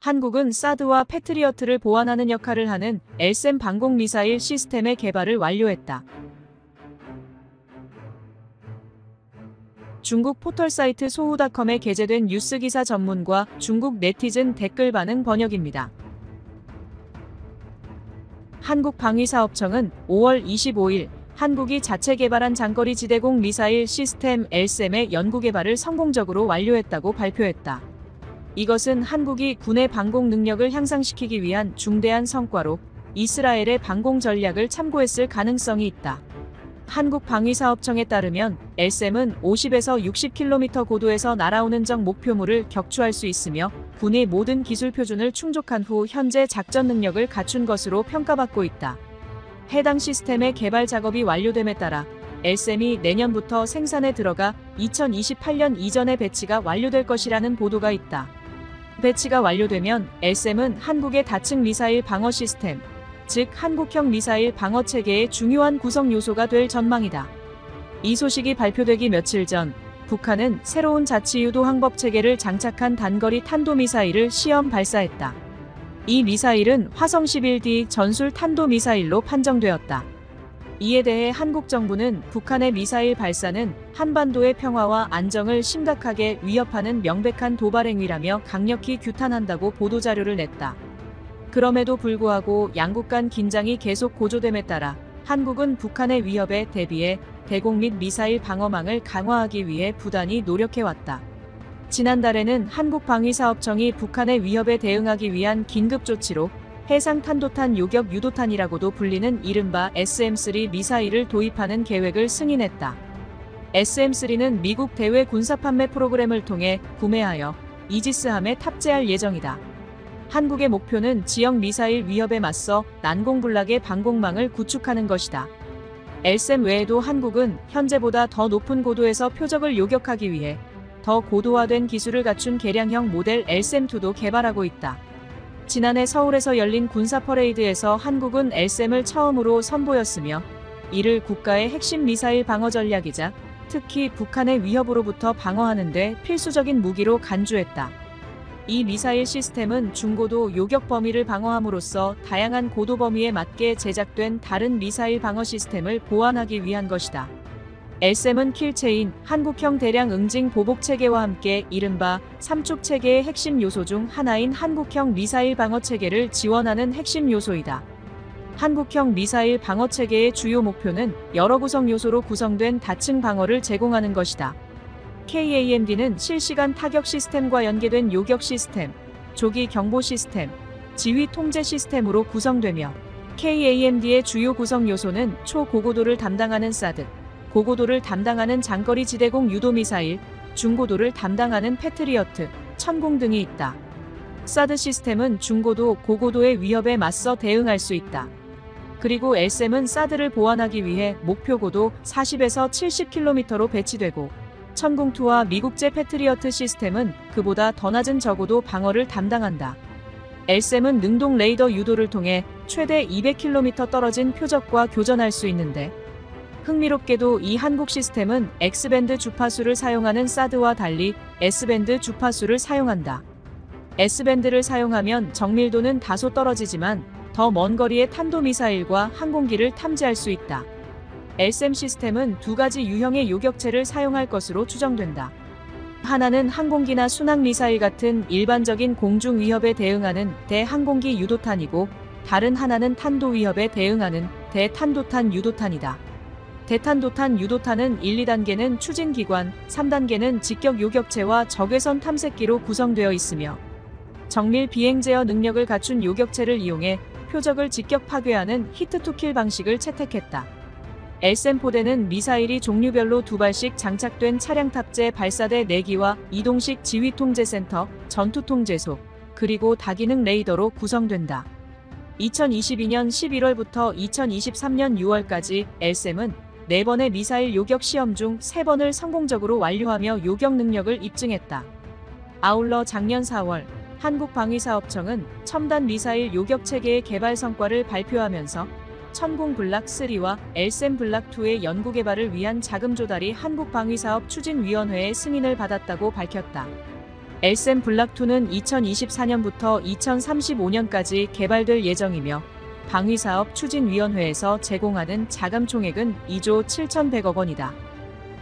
한국은 사드와 패트리어트를 보완하는 역할을 하는 LSAM 방공 미사일 시스템의 개발을 완료했다. 중국 포털 사이트 소후닷컴에 게재된 뉴스 기사 전문과 중국 네티즌 댓글 반응 번역입니다. 한국방위사업청은 5월 25일 한국이 자체 개발한 장거리 지대공 미사일 시스템 LSAM의 연구개발을 성공적으로 완료했다고 발표했다. 이것은 한국이 군의 방공 능력을 향상시키기 위한 중대한 성과로 이스라엘의 방공 전략을 참고했을 가능성이 있다. 한국방위사업청에 따르면 LSAM은 50에서 60km 고도에서 날아오는 적 목표물을 격추할 수 있으며 군의 모든 기술 표준을 충족한 후 현재 작전 능력을 갖춘 것으로 평가받고 있다. 해당 시스템의 개발 작업이 완료됨에 따라 LSAM이 내년부터 생산에 들어가 2028년 이전에 배치가 완료될 것이라는 보도가 있다. 배치가 완료되면 LSAM은 한국의 다층 미사일 방어 시스템, 즉 한국형 미사일 방어 체계의 중요한 구성 요소가 될 전망이다. 이 소식이 발표되기 며칠 전 북한은 새로운 자치유도 항법 체계를 장착한 단거리 탄도미사일을 시험 발사했다. 이 미사일은 화성 11D 전술 탄도미사일로 판정되었다. 이에 대해 한국 정부는 북한의 미사일 발사는 한반도의 평화와 안정을 심각하게 위협하는 명백한 도발 행위라며 강력히 규탄한다고 보도자료를 냈다. 그럼에도 불구하고 양국 간 긴장이 계속 고조됨에 따라 한국은 북한의 위협에 대비해 대공 및 미사일 방어망을 강화하기 위해 부단히 노력해왔다. 지난달에는 한국방위사업청이 북한의 위협에 대응하기 위한 긴급조치로 해상탄도탄 요격 유도탄이라고도 불리는 이른바 SM-3 미사일을 도입하는 계획을 승인했다. SM-3는 미국 대외 군사 판매 프로그램을 통해 구매하여 이지스함에 탑재할 예정이다. 한국의 목표는 지역 미사일 위협에 맞서 난공불락의 방공망을 구축하는 것이다. LSAM 외에도 한국은 현재보다 더 높은 고도에서 표적을 요격하기 위해 더 고도화된 기술을 갖춘 개량형 모델 LSAM-2도 개발하고 있다. 지난해 서울에서 열린 군사 퍼레이드에서 한국은 LSAM을 처음으로 선보였으며 이를 국가의 핵심 미사일 방어 전략이자 특히 북한의 위협으로부터 방어하는 데 필수적인 무기로 간주했다. 이 미사일 시스템은 중고도 요격 범위를 방어함으로써 다양한 고도 범위에 맞게 제작된 다른 미사일 방어 시스템을 보완하기 위한 것이다. LSAM은 킬체인, 한국형 대량 응징 보복 체계와 함께 이른바 삼축 체계의 핵심 요소 중 하나인 한국형 미사일 방어 체계를 지원하는 핵심 요소이다. 한국형 미사일 방어 체계의 주요 목표는 여러 구성 요소로 구성된 다층 방어를 제공하는 것이다. KAMD는 실시간 타격 시스템과 연계된 요격 시스템, 조기 경보 시스템, 지휘 통제 시스템으로 구성되며 KAMD의 주요 구성 요소는 초고고도를 담당하는 사드, 고고도를 담당하는 장거리 지대공 유도미사일, 중고도를 담당하는 패트리어트, 천공 등이 있다. 사드 시스템은 중고도, 고고도의 위협에 맞서 대응할 수 있다. 그리고 LSAM은 사드를 보완하기 위해 목표 고도 40에서 70km로 배치되고 천공2와 미국제 패트리어트 시스템은 그보다 더 낮은 저고도 방어를 담당한다. LSAM은 능동 레이더 유도를 통해 최대 200km 떨어진 표적과 교전할 수 있는데 흥미롭게도 이 한국 시스템은 X밴드 주파수를 사용하는 사드와 달리 S밴드 주파수를 사용한다. S밴드를 사용하면 정밀도는 다소 떨어지지만 더 먼 거리의 탄도미사일과 항공기를 탐지할 수 있다. LSAM 시스템은 두 가지 유형의 요격체를 사용할 것으로 추정된다. 하나는 항공기나 순항미사일 같은 일반적인 공중 위협에 대응하는 대항공기 유도탄이고 다른 하나는 탄도 위협에 대응하는 대탄도탄 유도탄이다. 대탄도탄 유도탄은 1, 2단계는 추진기관, 3단계는 직격 요격체와 적외선 탐색기로 구성되어 있으며 정밀 비행 제어 능력을 갖춘 요격체를 이용해 표적을 직격 파괴하는 히트-투-킬 방식을 채택했다. LSAM-4대는 미사일이 종류별로 2발씩 장착된 차량 탑재 발사대 4기와 이동식 지휘통제센터, 전투통제소, 그리고 다기능 레이더로 구성된다. 2022년 11월부터 2023년 6월까지 LSAM은 4번의 미사일 요격 시험 중 3번을 성공적으로 완료하며 요격 능력을 입증했다. 아울러 작년 4월 한국방위사업청은 첨단 미사일 요격 체계의 개발 성과를 발표하면서 천공 블락3와 LSAM 블락2의 연구 개발을 위한 자금 조달이 한국방위사업 추진위원회의 승인을 받았다고 밝혔다. LSAM 블락2는 2024년부터 2035년까지 개발될 예정이며 방위사업 추진위원회에서 제공하는 자금 총액은 2조 7,100억 원이다.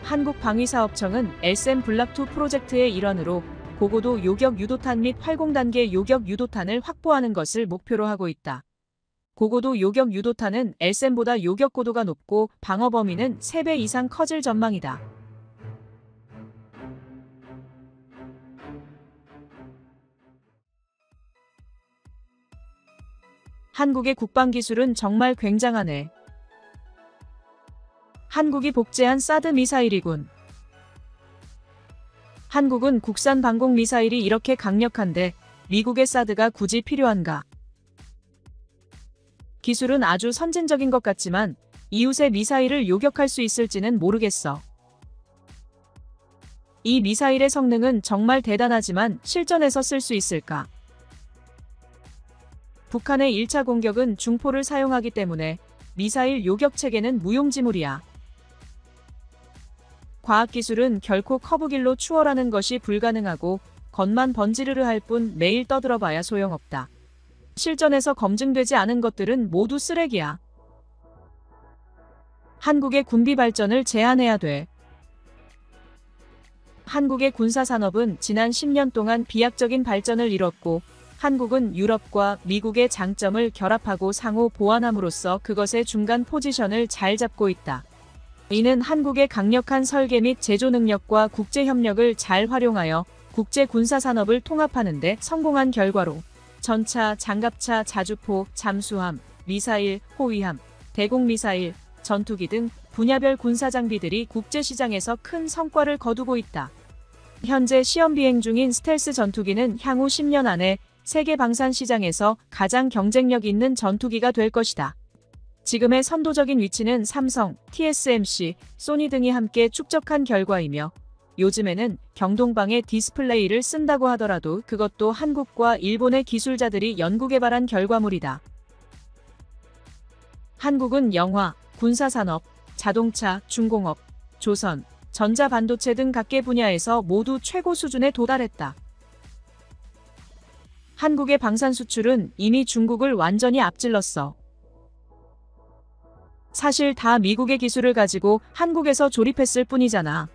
한국방위사업청은 LSAM 블락2 프로젝트의 일환으로 고고도 요격 유도탄 및 활공단계 요격 유도탄을 확보하는 것을 목표로 하고 있다. 고고도 요격 유도탄은 LSAM보다 요격 고도가 높고 방어 범위는 3배 이상 커질 전망이다. 한국의 국방기술은 정말 굉장하네. 한국이 복제한 사드 미사일이군. 한국은 국산 방공 미사일이 이렇게 강력한데 미국의 사드가 굳이 필요한가? 기술은 아주 선진적인 것 같지만 이웃의 미사일을 요격할 수 있을지는 모르겠어. 이 미사일의 성능은 정말 대단하지만 실전에서 쓸 수 있을까? 북한의 1차 공격은 중포를 사용하기 때문에 미사일 요격 체계는 무용지물이야. 과학기술은 결코 커브길로 추월하는 것이 불가능하고 겉만 번지르르 할 뿐 매일 떠들어봐야 소용없다. 실전에서 검증되지 않은 것들은 모두 쓰레기야. 한국의 군비 발전을 제한해야 돼. 한국의 군사산업은 지난 10년 동안 비약적인 발전을 이뤘고 한국은 유럽과 미국의 장점을 결합하고 상호 보완함으로써 그것의 중간 포지션을 잘 잡고 있다. 이는 한국의 강력한 설계 및 제조 능력과 국제협력을 잘 활용하여 국제 군사산업을 통합하는 데 성공한 결과로 전차, 장갑차, 자주포, 잠수함, 미사일, 호위함, 대공미사일, 전투기 등 분야별 군사장비들이 국제시장에서 큰 성과를 거두고 있다. 현재 시험 비행 중인 스텔스 전투기는 향후 10년 안에 세계 방산 시장에서 가장 경쟁력 있는 전투기가 될 것이다. 지금의 선도적인 위치는 삼성, TSMC, 소니 등이 함께 축적한 결과이며 요즘에는 경동방의 디스플레이를 쓴다고 하더라도 그것도 한국과 일본의 기술자들이 연구개발한 결과물이다. 한국은 영화, 군사산업, 자동차, 중공업, 조선, 전자반도체 등 각계 분야에서 모두 최고 수준에 도달했다. 한국의 방산 수출은 이미 중국을 완전히 앞질렀어. 사실 다 미국의 기술을 가지고 한국에서 조립했을 뿐이잖아.